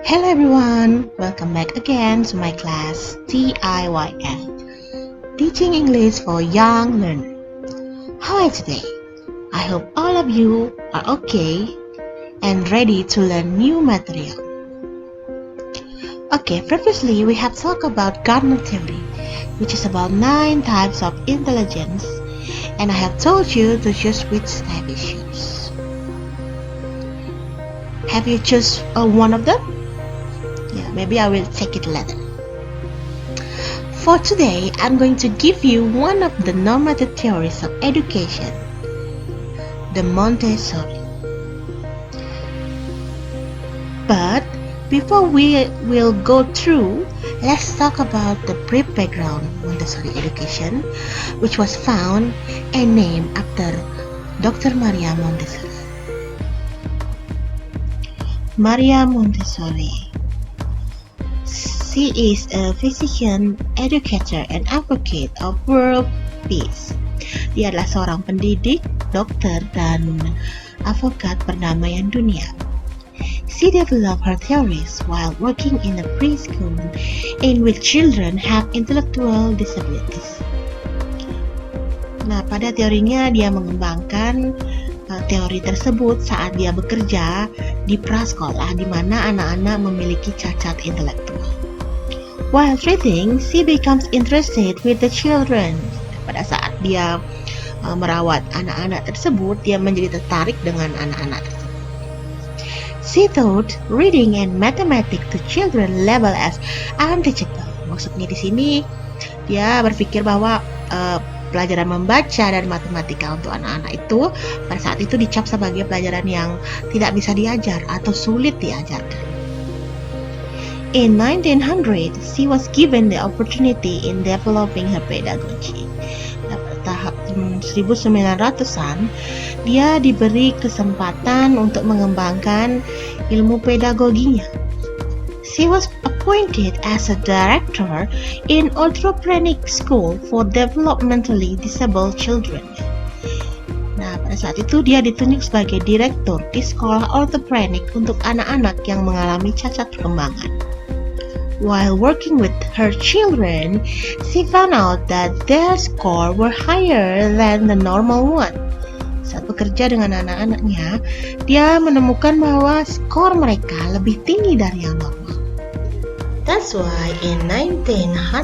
Hello everyone, welcome back again to my class TIYF, Teaching English for Young Learners. How are you today? I hope all of you are okay and ready to learn new material. Okay, previously we have talked about Gardner theory, which is about 9 types of intelligence, and I have told you to choose which type you choose. Have you choose one of them? Yeah, maybe I will take it later. For today, I'm going to give you one of the normative theories of education, the Montessori. But before we will go through, let's talk about the brief background of Montessori education, which was found and named after Dr. Maria Montessori. Maria Montessori. She is a physician, educator, and advocate of world peace. Dia adalah seorang pendidik, dokter, dan advokat perdamaian dunia. She developed her theories while working in a preschool in which children have intellectual disabilities. Nah, pada teorinya dia mengembangkan teori tersebut saat dia bekerja di prasekolah di mana anak-anak memiliki cacat intelektual. While treating, she becomes interested with the children. Pada saat dia merawat anak-anak tersebut, dia menjadi tertarik dengan anak-anak tersebut. She thought reading and mathematics to children level as unteachable. Maksudnya di sini dia berpikir bahwa pelajaran membaca dan matematika untuk anak-anak itu pada saat itu dicap sebagai pelajaran yang tidak bisa diajar atau sulit diajarkan. In 1900, she was given the opportunity in developing her pedagogy. Pada tahap 1900-an, dia diberi kesempatan untuk mengembangkan ilmu pedagoginya. She was appointed as a director in orthopedic school for developmentally disabled children. Nah, pada saat itu dia ditunjuk sebagai direktur di sekolah orthopedic untuk anak-anak yang mengalami cacat perkembangan. While working with her children, she found out that their score were higher than the normal one. Saat bekerja dengan anak-anaknya, dia menemukan bahwa skor mereka lebih tinggi dari yang normal. That's why in 1907,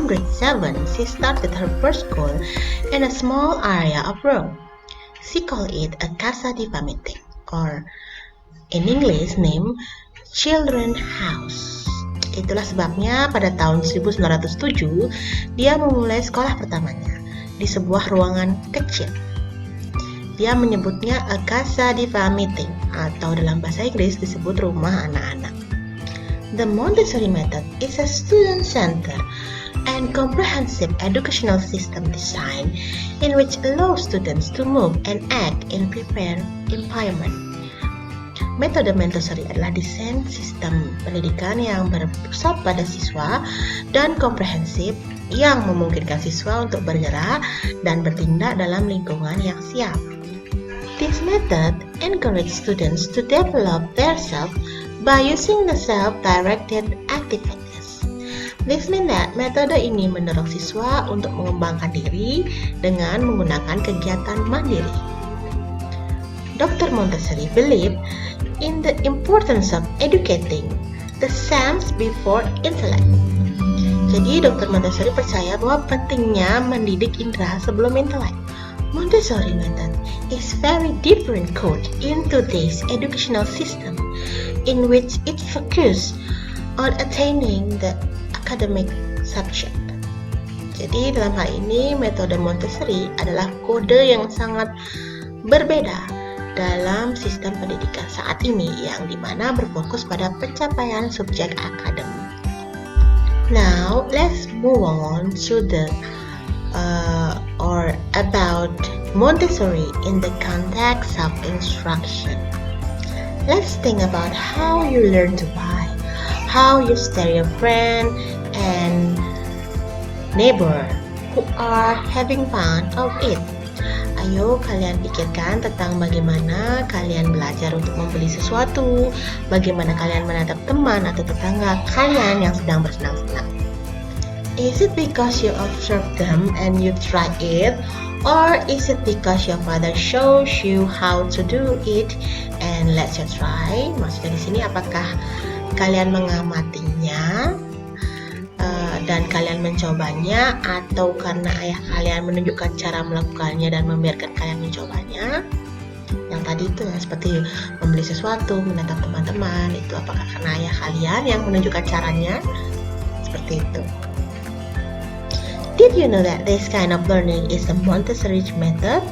she started her first school in a small area of Rome. She called it a Casa di Famiglia, or in English named Children's House. Itulah sebabnya pada tahun 1907 dia memulai sekolah pertamanya di sebuah ruangan kecil. Dia menyebutnya a casa di famiglia atau dalam bahasa Inggris disebut rumah anak-anak. The Montessori method is a student-centered and comprehensive educational system design in which allows students to move and act in prepared environment. Metode Montessori adalah desain sistem pendidikan yang berpusat pada siswa dan komprehensif yang memungkinkan siswa untuk bergerak dan bertindak dalam lingkungan yang siap. This method encourages students to develop themselves by using the self-directed activities. This means that metode ini mendorong siswa untuk mengembangkan diri dengan menggunakan kegiatan mandiri. Dr. Montessori believed in the importance of educating the sense before intellect. Jadi Dr. Montessori percaya bahwa pentingnya mendidik indera sebelum intelek. Montessori method is very different code in today's educational system in which it focuses on attaining the academic subject. Jadi dalam hal ini metode Montessori adalah kode yang sangat berbeda dalam sistem pendidikan saat ini yang dimana berfokus pada pencapaian subjek akademik. Now let's move on to the about Montessori in the context of instruction. Let's think about how you learn to write, how you steer your friend and neighbor who are having fun of it. I Ayo kalian pikirkan tentang bagaimana kalian belajar untuk membeli sesuatu, bagaimana kalian menatap teman atau tetangga kalian yang sedang bersenang-senang. Is it because you observe them and you try it? Or is it because your father shows you how to do it and lets you try? Maksudnya di sini apakah kalian mengamatinya dan kalian mencobanya, atau karena ayah kalian menunjukkan cara melakukannya dan membiarkan kalian mencobanya? Yang tadi itu ya, seperti membeli sesuatu, menatap teman-teman, itu apakah karena ayah kalian yang menunjukkan caranya? Seperti itu. Did you know that this kind of learning is the Montessori method?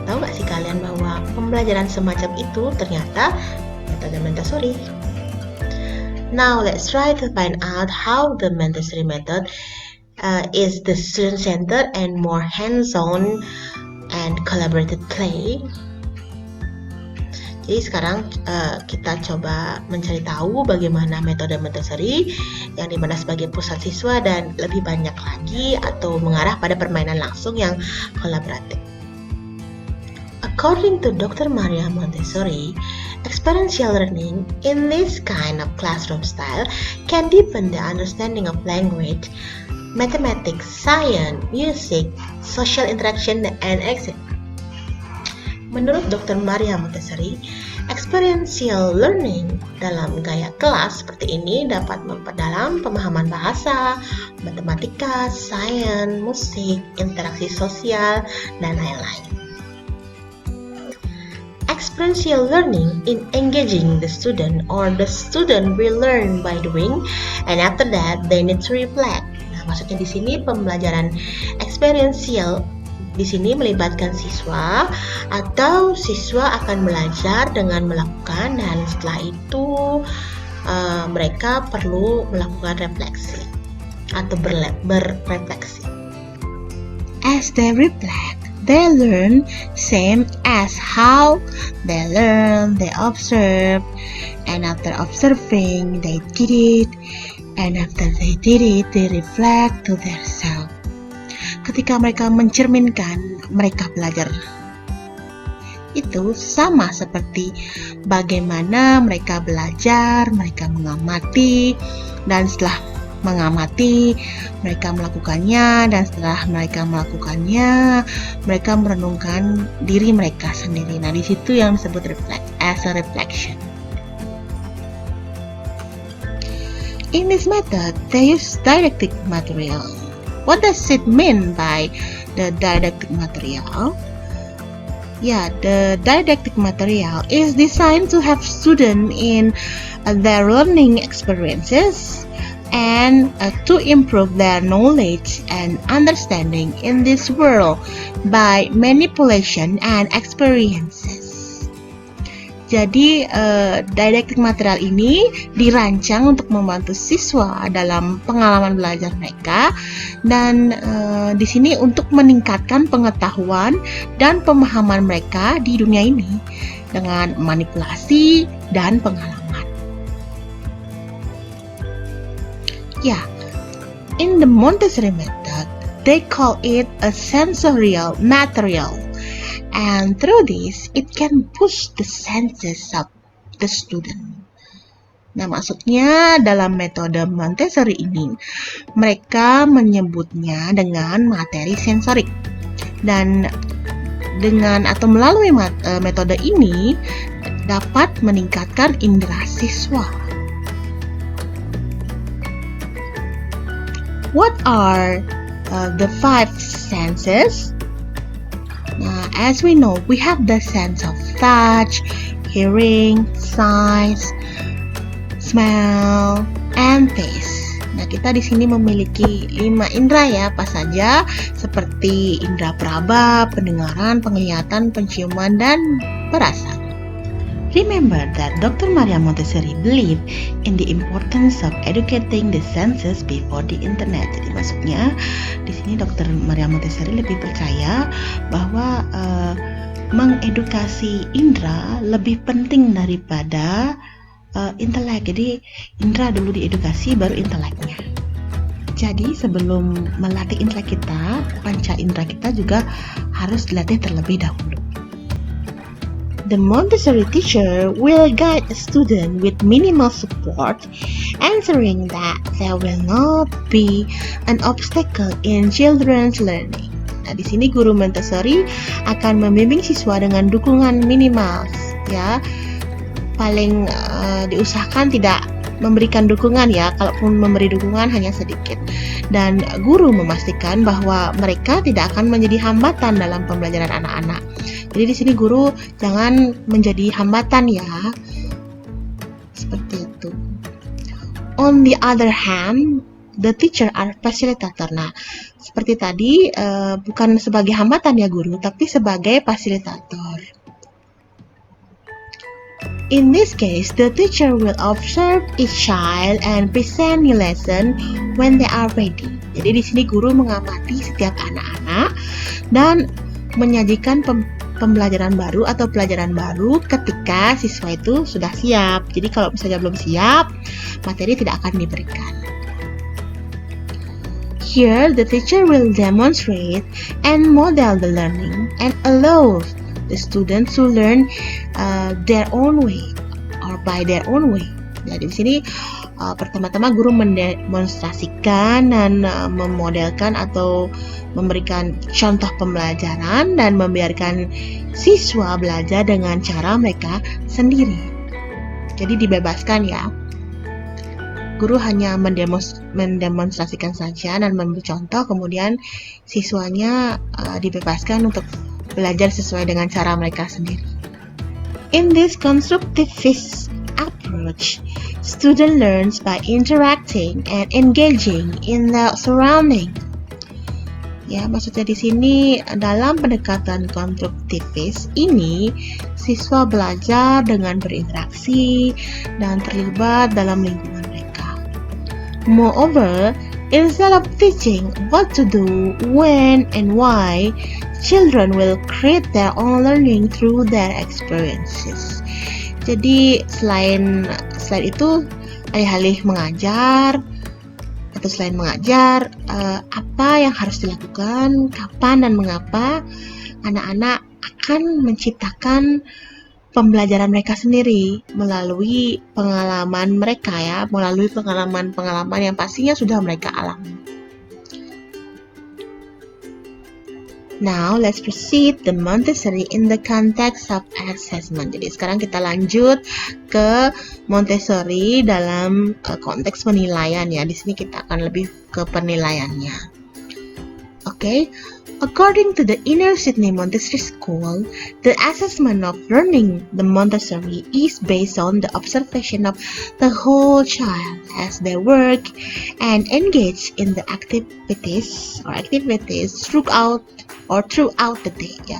Tahu gak sih kalian bahwa pembelajaran semacam itu ternyata metode Montessori? Now let's try to find out how the Montessori method is the student-centered and more hands-on and collaborative play. Jadi sekarang kita coba mencari tahu bagaimana metode Montessori yang dimana sebagai pusat siswa dan lebih banyak lagi atau mengarah pada permainan langsung yang kolaboratif. According to Dr. Maria Montessori, experiential learning in this kind of classroom style can deepen the understanding of language, mathematics, science, music, social interaction, and etc. Menurut Dr. Maria Montessori, experiential learning dalam gaya kelas seperti ini dapat memperdalam pemahaman bahasa, matematika, sains, musik, interaksi sosial, dan lain-lain. Experiential learning in engaging the student, or the student will learn by doing, and after that they need to reflect. Nah, maksudnya di sini pembelajaran experiential di sini melibatkan siswa, atau siswa akan belajar dengan melakukan, dan setelah itu mereka perlu melakukan refleksi atau berrefleksi. As they reflect, they learn same as how they learn, they observe, and after observing, they did it, and after they did it, they reflect to themselves. Ketika mereka mencerminkan, mereka belajar. Itu sama seperti bagaimana mereka belajar, mereka mengamati, dan setelah mengamati, mereka melakukannya, dan setelah mereka melakukannya, mereka merenungkan diri mereka sendiri. Nah, di situ yang disebut as a reflection. In this method, they use didactic material. What does it mean by the didactic material? Yeah, the didactic material is designed to help students in their learning experiences and to improve their knowledge and understanding in this world by manipulation and experiences. Jadi didactic material ini dirancang untuk membantu siswa dalam pengalaman belajar mereka, dan di sini untuk meningkatkan pengetahuan dan pemahaman mereka di dunia ini dengan manipulasi dan pengalaman. Yeah, in the Montessori method, they call it a sensorial material. And through this, it can boost the senses of the student. Nah, maksudnya dalam metode Montessori ini, mereka menyebutnya dengan materi sensorik. Dan dengan atau melalui metode ini dapat meningkatkan indera siswa. What are the 5 senses? Nah, as we know, we have the sense of touch, hearing, sight, smell, and taste. Nah, kita di sini memiliki 5 indera ya, apa saja, seperti indera peraba, pendengaran, penglihatan, penciuman, dan perasa. Remember that Dr. Maria Montessori believed in the importance of educating the senses before the internet. Jadi maksudnya di sini Dr. Maria Montessori lebih percaya bahwa mengedukasi indera lebih penting daripada intelek. Jadi indera dulu diedukasi, baru inteleknya. Jadi sebelum melatih indera kita, panca indera kita juga harus dilatih terlebih dahulu. The Montessori teacher will guide a student with minimal support, ensuring that there will not be an obstacle in children's learning. Nah, di sini guru Montessori akan membimbing siswa dengan dukungan minimal, ya. Paling diusahakan tidak memberikan dukungan ya, kalaupun memberi dukungan hanya sedikit. Dan guru memastikan bahwa mereka tidak akan menjadi hambatan dalam pembelajaran anak-anak. Jadi di sini guru jangan menjadi hambatan ya. Seperti itu. On the other hand, the teacher are facilitator. Nah, seperti tadi bukan sebagai hambatan ya guru, tapi sebagai fasilitator. In this case, the teacher will observe each child and present new lesson when they are ready. Jadi di sini guru mengamati setiap anak-anak dan menyajikan pembelajaran baru atau pelajaran baru ketika siswa itu sudah siap. Jadi kalau misalnya belum siap, materi tidak akan diberikan. Here, the teacher will demonstrate and model the learning and allow the students to learn their own way or by their own way. Jadi di sini pertama-tama guru mendemonstrasikan dan memodelkan atau memberikan contoh pembelajaran dan membiarkan siswa belajar dengan cara mereka sendiri. Jadi dibebaskan ya. Guru hanya mendemonstrasikan saja dan memberi contoh, kemudian siswanya dibebaskan untuk belajar sesuai dengan cara mereka sendiri. In this constructivist approach, student learns by interacting and engaging in the surrounding. Ya, maksudnya di sini dalam pendekatan konstruktivis ini siswa belajar dengan berinteraksi dan terlibat dalam lingkungan mereka. Moreover, instead of teaching what to do, when, and why, children will create their own learning through their experiences. Jadi selain itu, alih-alih mengajar atau selain mengajar, apa yang harus dilakukan, kapan dan mengapa, anak-anak akan menciptakan pembelajaran mereka sendiri melalui pengalaman mereka ya, melalui pengalaman-pengalaman yang pastinya sudah mereka alami. Now, let's proceed the Montessori in the context of assessment. Jadi sekarang kita lanjut ke Montessori dalam konteks penilaian ya. Di sini kita akan lebih ke penilaiannya. Okay. According to the Inner Sydney Montessori School, the assessment of learning the Montessori is based on the observation of the whole child as they work and engage in the activities throughout the day ya.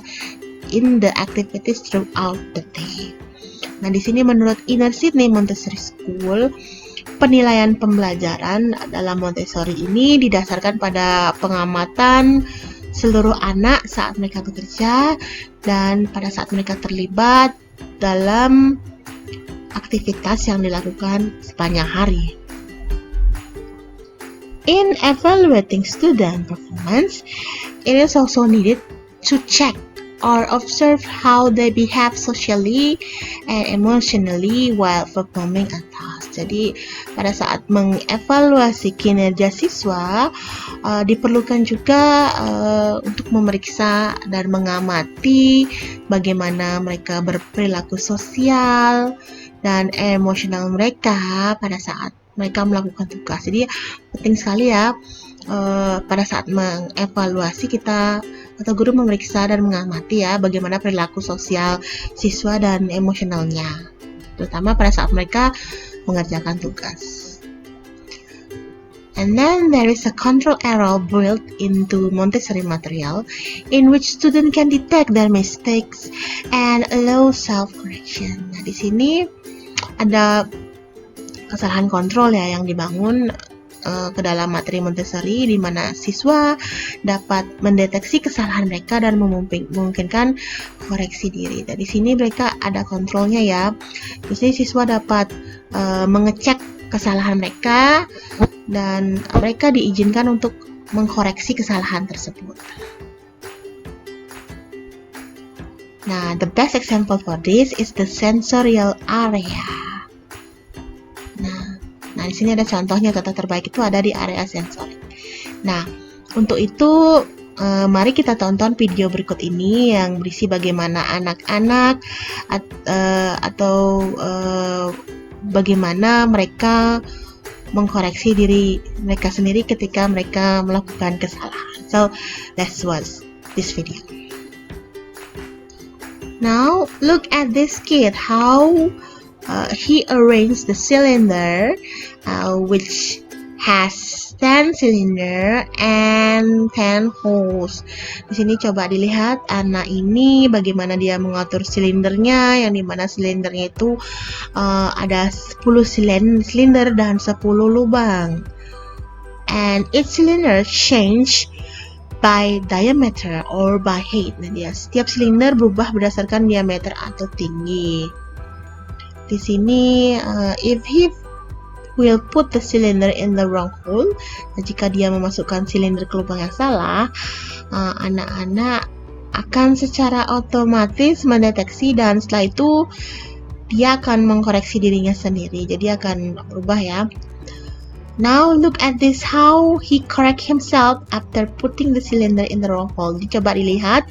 In the activities throughout the day. Nah, di sini menurut Inner Sydney Montessori School, penilaian pembelajaran dalam Montessori ini didasarkan pada pengamatan seluruh anak saat mereka bekerja dan pada saat mereka terlibat dalam aktivitas yang dilakukan sepanjang hari. In evaluating student performance, it is also needed to check or observe how they behave socially and emotionally while performing a task. Jadi pada saat mengevaluasi kinerja siswa, diperlukan juga untuk memeriksa dan mengamati bagaimana mereka berperilaku sosial dan emosional mereka pada saat mereka melakukan tugas. Jadi penting sekali ya pada saat mengevaluasi kita atau guru memeriksa dan mengamati ya bagaimana perilaku sosial siswa dan emosionalnya, terutama pada saat mereka mengerjakan tugas. And then there is a control arrow built into Montessori material in which student can detect their mistakes and allow self-correction. Nah, di sini ada kesalahan kontrol ya yang dibangun ke dalam materi Montessori di mana siswa dapat mendeteksi kesalahan mereka dan memungkinkan koreksi diri. Dari sini mereka ada kontrolnya ya. Di sini siswa dapat mengecek kesalahan mereka dan mereka diizinkan untuk mengkoreksi kesalahan tersebut. Nah, the best example for this is the sensorial area. Nah, di sini ada contohnya, contoh terbaik itu ada di area sensorik. Nah, untuk itu mari kita tonton video berikut ini yang berisi bagaimana anak-anak atau bagaimana mereka mengkoreksi diri mereka sendiri ketika mereka melakukan kesalahan. So, let's watch this video. Now, look at this kid, how he arranged the cylinder, which has 10 cylinder and 10 holes. Di sini coba dilihat anak ini bagaimana dia mengatur silindernya, yang dimana silindernya itu ada 10 silinder dan 10 lubang. And each cylinder change by diameter or by height. Nah, dia setiap silinder berubah berdasarkan diameter atau tinggi. Di sini if he will put the cylinder in the wrong hole. Nah, jika dia memasukkan silinder ke lubang yang salah, anak-anak akan secara otomatis mendeteksi dan setelah itu dia akan mengkoreksi dirinya sendiri. Jadi akan berubah ya. Now look at this, how he correct himself after putting the cylinder in the wrong hole. Jadi coba dilihat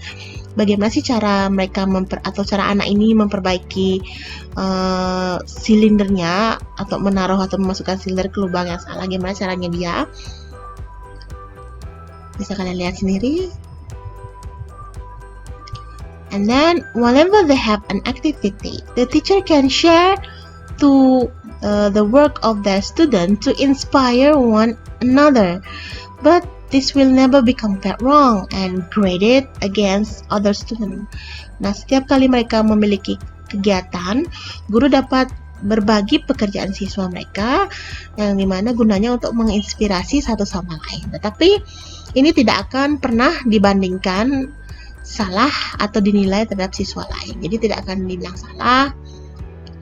bagaimana sih cara mereka atau cara anak ini memperbaiki silindernya atau menaruh atau memasukkan silinder ke lubang yang salah. Gimana caranya dia? Bisa kalian lihat sendiri. And then whenever they have an activity, the teacher can share to the work of their student to inspire one another. But this will never be compared wrong and graded against other students. Nah, setiap kali mereka memiliki kegiatan, guru dapat berbagi pekerjaan siswa mereka yang dimana gunanya untuk menginspirasi satu sama lain. Tetapi ini tidak akan pernah dibandingkan salah atau dinilai terhadap siswa lain. Jadi tidak akan dibilang salah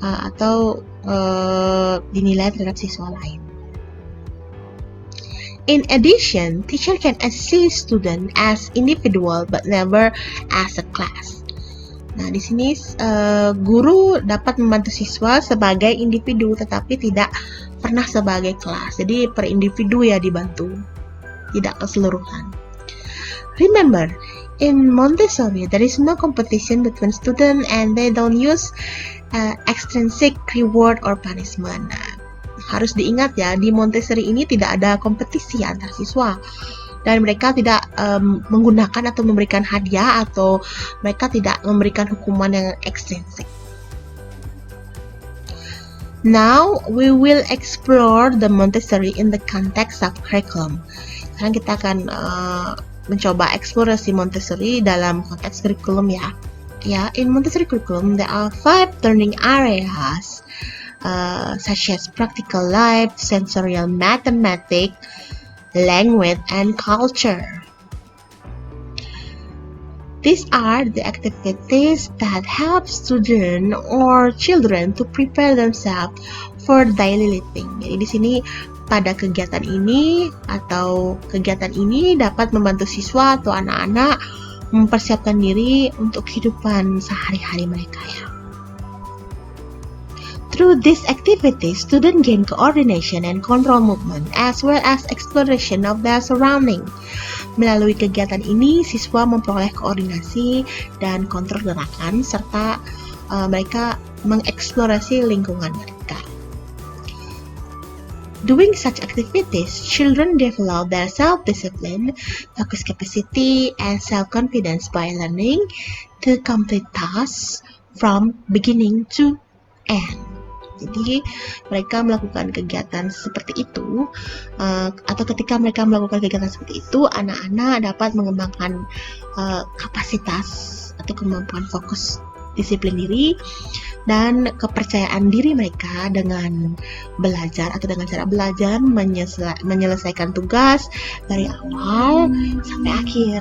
atau dinilai terhadap siswa lain. In addition, teacher can assist student as individual but never as a class. Nah, di sini guru dapat membantu siswa sebagai individu tetapi tidak pernah sebagai kelas. Jadi per individu ya dibantu, tidak keseluruhan. Remember, in Montessori there is no competition between students and they don't use extrinsic reward or punishment. Nah, harus diingat ya, di Montessori ini tidak ada kompetisi antar siswa dan mereka tidak menggunakan atau memberikan hadiah atau mereka tidak memberikan hukuman yang ekstrinsik. Now we will explore the Montessori in the context of curriculum. Sekarang kita akan mencoba eksplorasi Montessori dalam konteks kurikulum ya. Ya, in Montessori curriculum there are 5 learning areas. Such as practical life, sensorial mathematics, language, and culture. These are the activities that help students or children to prepare themselves for daily living. Jadi di sini pada kegiatan ini dapat membantu siswa atau anak-anak mempersiapkan diri untuk kehidupan sehari-hari mereka ya. Through this activity, students gain coordination and control movement, as well as exploration of their surrounding. Melalui kegiatan ini, siswa memperoleh koordinasi dan kontrol gerakan, serta mereka mengeksplorasi lingkungan mereka. Doing such activities, children develop their self-discipline, focus capacity, and self-confidence by learning to complete tasks from beginning to end. Jadi mereka melakukan kegiatan seperti itu atau ketika mereka melakukan kegiatan seperti itu, anak-anak dapat mengembangkan kapasitas atau kemampuan fokus disiplin diri dan kepercayaan diri mereka dengan belajar atau dengan cara belajar menyelesaikan tugas dari awal sampai akhir.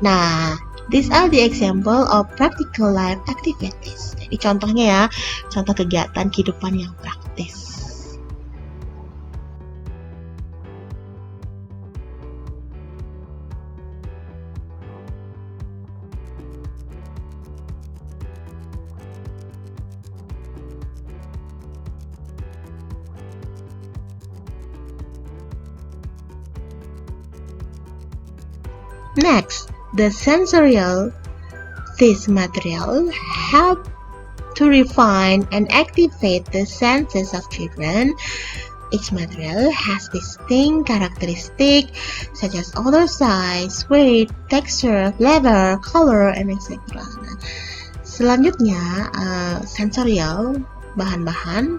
Nah, these are the example of practical life activities. Jadi contohnya ya, contoh kegiatan kehidupan yang praktis. Next, the sensorial. This material help to refine and activate the senses of children. Each material has distinct characteristics such as odor, size, weight, texture, flavor, color, and etc. Nah, selanjutnya, sensorial, bahan-bahan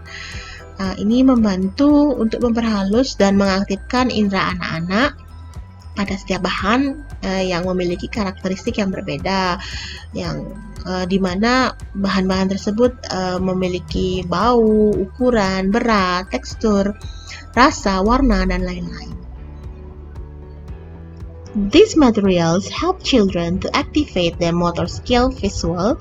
ini membantu untuk memperhalus dan mengaktifkan indera anak-anak pada setiap bahan yang memiliki karakteristik yang berbeda, yang dimana bahan-bahan tersebut memiliki bau, ukuran, berat, tekstur, rasa, warna, dan lain-lain. These materials help children to activate their motor skill, visual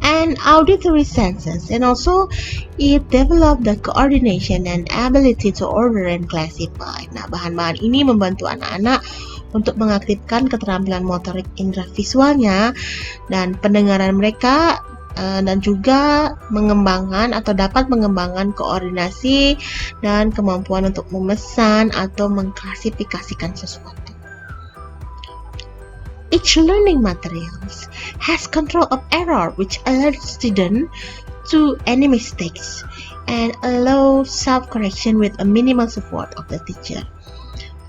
and auditory senses, and also it develop the coordination and ability to order and classify. Nah, bahan-bahan ini membantu anak-anak untuk mengaktifkan keterampilan motorik indera visualnya dan pendengaran mereka, dan juga mengembangkan atau dapat mengembangkan koordinasi dan kemampuan untuk memesan atau mengklasifikasikan sesuatu. Each learning materials has control of error which alerts students to any mistakes and allow self-correction with a minimal support of the teacher.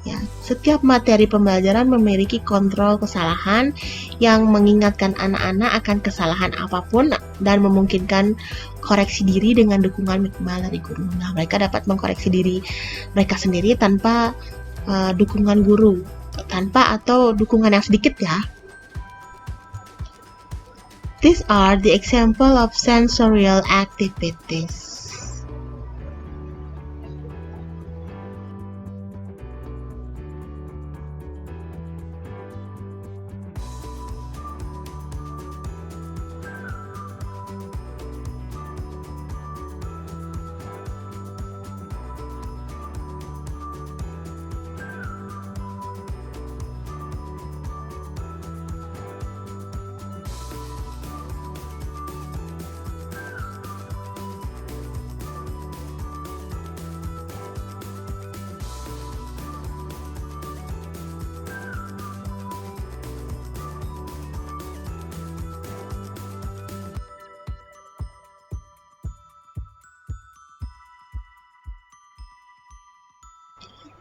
Ya, setiap materi pembelajaran memiliki kontrol kesalahan yang mengingatkan anak-anak akan kesalahan apapun dan memungkinkan koreksi diri dengan dukungan minimal dari guru. Nah, mereka dapat mengkoreksi diri mereka sendiri tanpa dukungan guru, atau dukungan yang sedikit ya. These are the example of sensorial activities.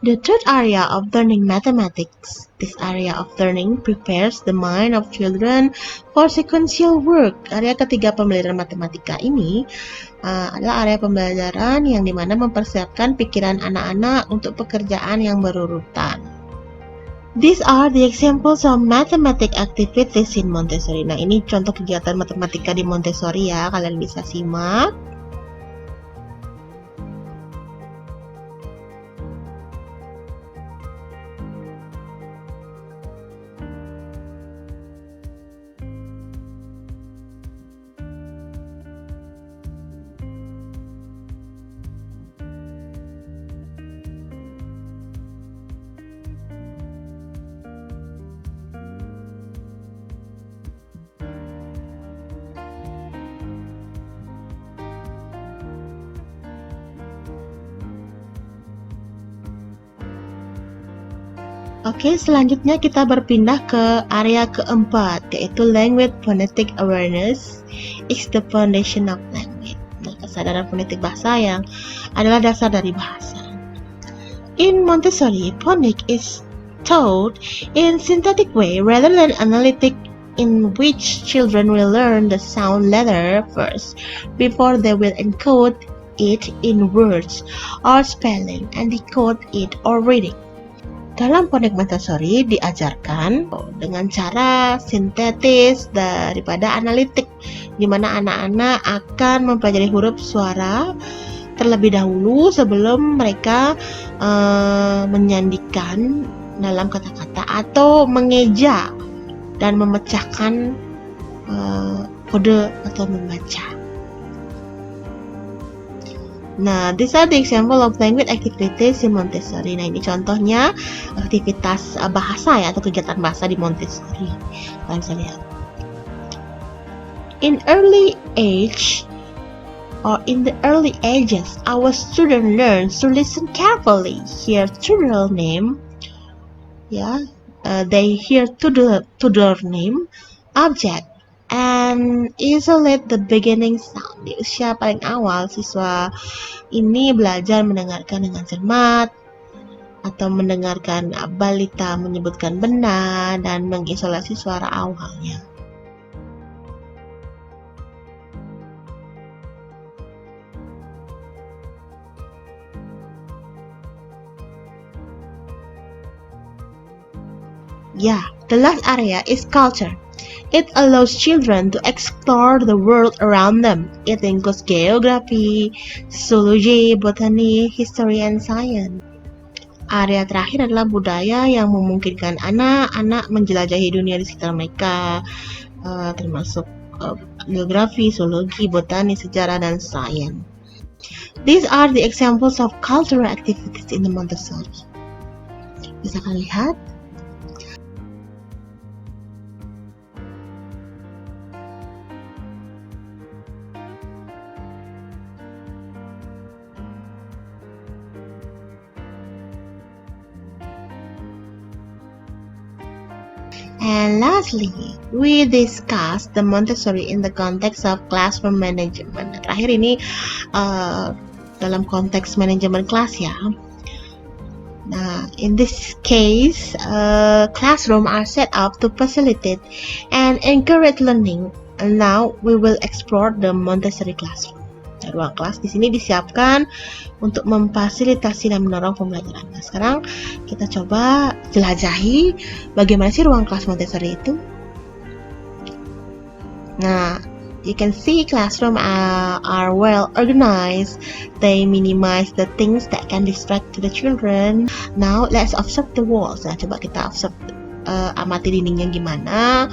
The third area of learning mathematics. This area of learning prepares the mind of children for sequential work. Area ketiga pembelajaran matematika ini adalah area pembelajaran yang dimana mempersiapkan pikiran anak-anak untuk pekerjaan yang berurutan. These are the examples of mathematic activities in Montessori. Nah, ini contoh kegiatan matematika di Montessori ya, kalian bisa simak. Oke, selanjutnya kita berpindah ke area keempat, yaitu language phonetic awareness is the foundation of language. Nah, kesadaran fonetik bahasa yang adalah dasar dari bahasa. In Montessori, phonics is taught in synthetic way rather than analytic, in which children will learn the sound letter first before they will encode it in words or spelling and decode it or reading. Dalam phonetic Montessori diajarkan dengan cara sintetis daripada analitik, di mana anak-anak akan mempelajari huruf suara terlebih dahulu sebelum mereka menyandikan dalam kata-kata atau mengeja dan memecahkan kode atau membaca. Nah, these are the example of language activities in Montessori. Nah, ini contohnya aktivitas bahasa ya, atau kegiatan bahasa di Montessori. Kalian bisa lihat. In the early ages, our student learns to listen carefully, hear plural name, ya, they hear Tudor name, object, and isolate the beginning sound. Di usia paling awal, siswa ini belajar mendengarkan dengan cermat atau mendengarkan balita menyebutkan benda dan mengisolasi suara awalnya. Yeah, the last area is culture. It allows children to explore the world around them. It includes geography, zoology, botany, history, and science. Area terakhir adalah budaya yang memungkinkan anak-anak menjelajahi dunia di sekitar mereka, termasuk geografi, zoologi, botani, sejarah, dan sains. These are the examples of cultural activities in the Montessori. Bisa kalian lihat? And lastly, we discuss the Montessori in the context of classroom management. Terakhir ini dalam konteks manajemen kelas ya. Nah, in this case, classroom are set up to facilitate and encourage learning. And now we will explore the Montessori classroom. Ruang kelas di sini disiapkan untuk memfasilitasi dan mendorong pembelajaran. Nah, sekarang kita coba jelajahi bagaimana sih ruang kelas Montessori itu. Nah, you can see classroom are well organized. They minimize the things that can distract to the children. Now, let's observe the walls. Nah, coba kita observe amati dindingnya gimana.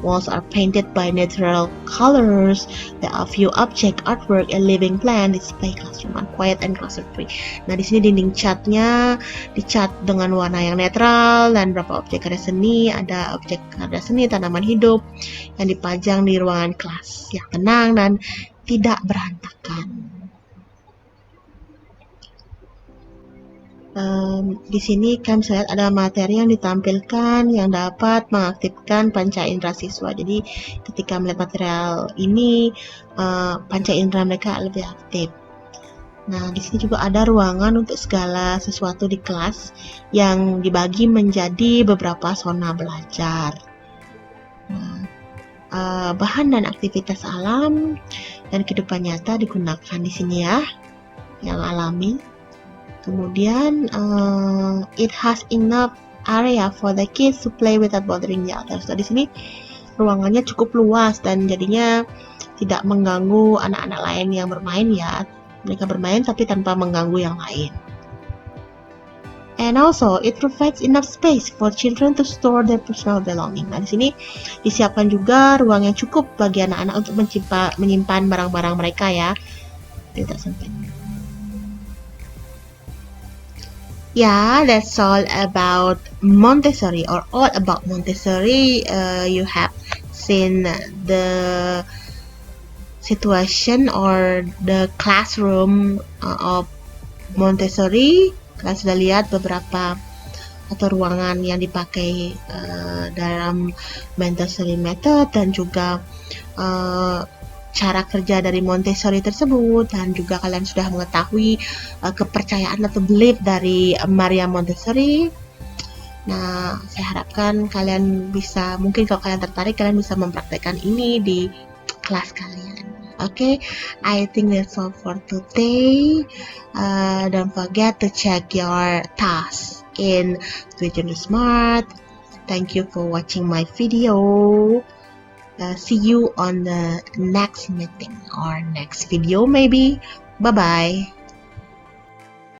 Walls are painted by natural colors. There are few object, artwork, and living plant. Display classroom are quiet and cluster free. Nah, di sini dinding catnya dicat dengan warna yang netral dan beberapa objek karya seni. Ada objek karya seni, tanaman hidup yang dipajang di ruangan kelas yang tenang dan tidak berantakan. Di sini kalian bisa lihat ada materi yang ditampilkan yang dapat mengaktifkan panca indera siswa. Jadi ketika melihat material ini, panca indera mereka lebih aktif. Nah, di sini juga ada ruangan untuk segala sesuatu di kelas yang dibagi menjadi beberapa zona belajar. Nah, bahan dan aktivitas alam dan kehidupan nyata digunakan di sini ya, yang alami. Kemudian it has enough area for the kids to play without bothering the others. Nah, di sini ruangannya cukup luas dan jadinya tidak mengganggu anak-anak lain yang bermain ya. Mereka bermain tapi tanpa mengganggu yang lain. And also it provides enough space for children to store their personal belongings. Nah, di sini disiapkan juga ruang yang cukup bagi anak-anak untuk menyimpan barang-barang mereka ya. Tidak sampai. Yeah, that's all about Montessori, or all about Montessori. You have seen the situation or the classroom of Montessori. Kalian sudah lihat beberapa atau ruangan yang dipakai dalam Montessori method dan juga cara kerja dari Montessori tersebut, dan juga kalian sudah mengetahui kepercayaan atau belief dari Maria Montessori. Nah, saya harapkan kalian bisa, mungkin kalau kalian tertarik, kalian bisa mempraktekkan ini di kelas kalian. Okay, I think that's all for today. Don't forget to check your tasks in Vision Smart. Thank you for watching my video. See you on the next meeting or next video maybe. Bye bye.